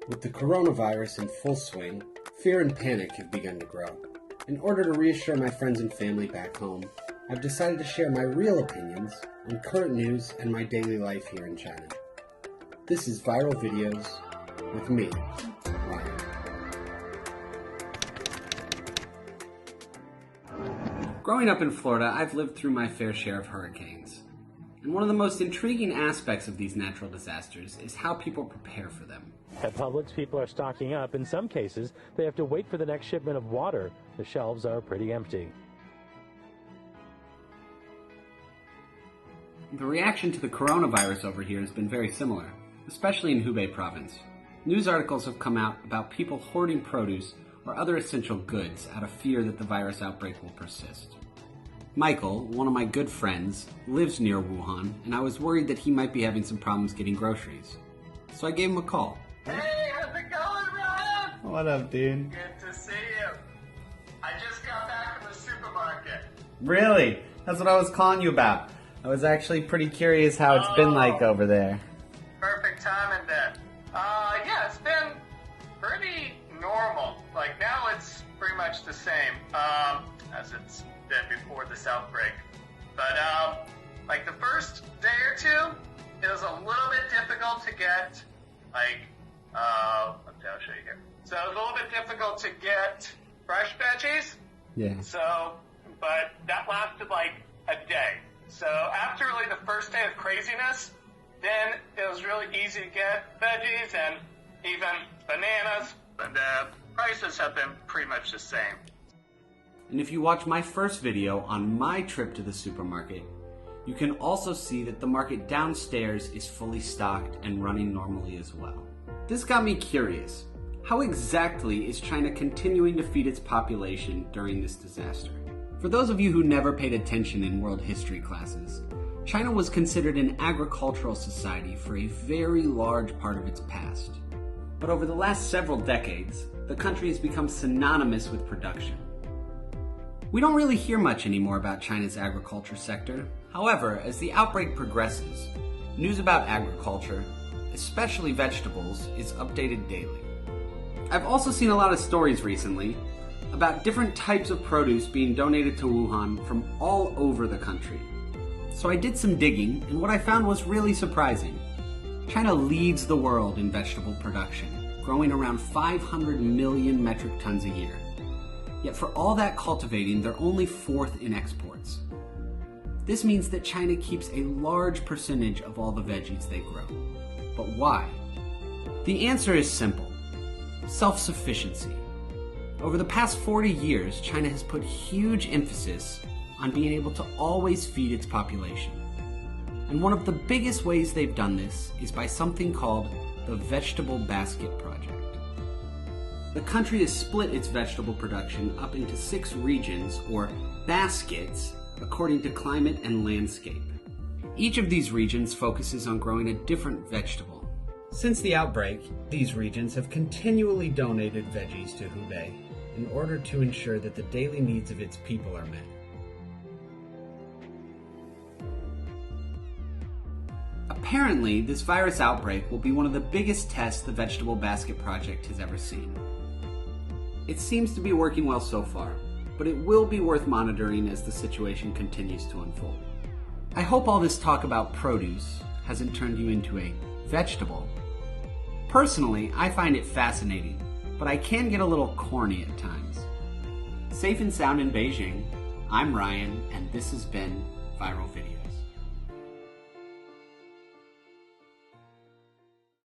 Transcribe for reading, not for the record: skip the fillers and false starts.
With the coronavirus in full swing, fear and panic have begun to grow. In order to reassure my friends and family back home, I've decided to share my real opinions on current news and my daily life here in China. This is Viral Videos with me, Ryan. Growing up in Florida, I've lived through my fair share of hurricanes. And one of the most intriguing aspects of these natural disasters is how people prepare for them. At Publix, people are stocking up. In some cases, they have to wait for the next shipment of water. The shelves are pretty empty. The reaction to the coronavirus over here has been very similar, especially in Hubei province. News articles have come out about people hoarding produce or other essential goods out of fear that the virus outbreak will persist. Michael, one of my good friends, lives near Wuhan, and I was worried that he might be having some problems getting groceries. So I gave him a call. Hey, how's it going, Ryan? What up, dude? Good to see you. I just got back from the supermarket. Really? That's what I was calling you about. I was actually pretty curious how it's been like over there. Perfect timing then. Yeah, it's been pretty normal. Like now it's pretty much the same as it's been before this outbreak. But like the first day or two, it was a little bit difficult to get I'll show you here. So it was a little bit difficult to get fresh veggies. Yeah. So, but that lasted like a day. So after really the first day of craziness, then it was really easy to get veggies and even bananas. And prices have been pretty much the same. And if you watch my first video on my trip to the supermarket, you can also see that the market downstairs is fully stocked and running normally as well. This got me curious. How exactly is China continuing to feed its population during this disaster? For those of you who never paid attention in world history classes, China was considered an agricultural society for a very large part of its past. But over the last several decades, the country has become synonymous with production. We don't really hear much anymore about China's agriculture sector. However, as the outbreak progresses, news about agriculture, especially vegetables, is updated daily. I've also seen a lot of stories recently about different types of produce being donated to Wuhan from all over the country. So I did some digging, and what I found was really surprising. China leads the world in vegetable production, growing around 500 million metric tons a year. Yet for all that cultivating, they're only fourth in exports. This means that China keeps a large percentage of all the veggies they grow. But why? The answer is simple: self-sufficiency. Over the past 40 years, China has put huge emphasis on being able to always feed its population. And one of the biggest ways they've done this is by something called the Vegetable Basket Project. The country has split its vegetable production up into 6 regions, or baskets, according to climate and landscape. Each of these regions focuses on growing a different vegetable. Since the outbreak, these regions have continually donated veggies to Hubei in order to ensure that the daily needs of its people are met. Apparently, this virus outbreak will be one of the biggest tests the Vegetable Basket Project has ever seen. It seems to be working well so far, but it will be worth monitoring as the situation continues to unfold. I hope all this talk about produce hasn't turned you into a vegetable. Personally, I find it fascinating, but I can get a little corny at times. Safe and sound in Beijing, I'm Ryan, and this has been Viral Videos.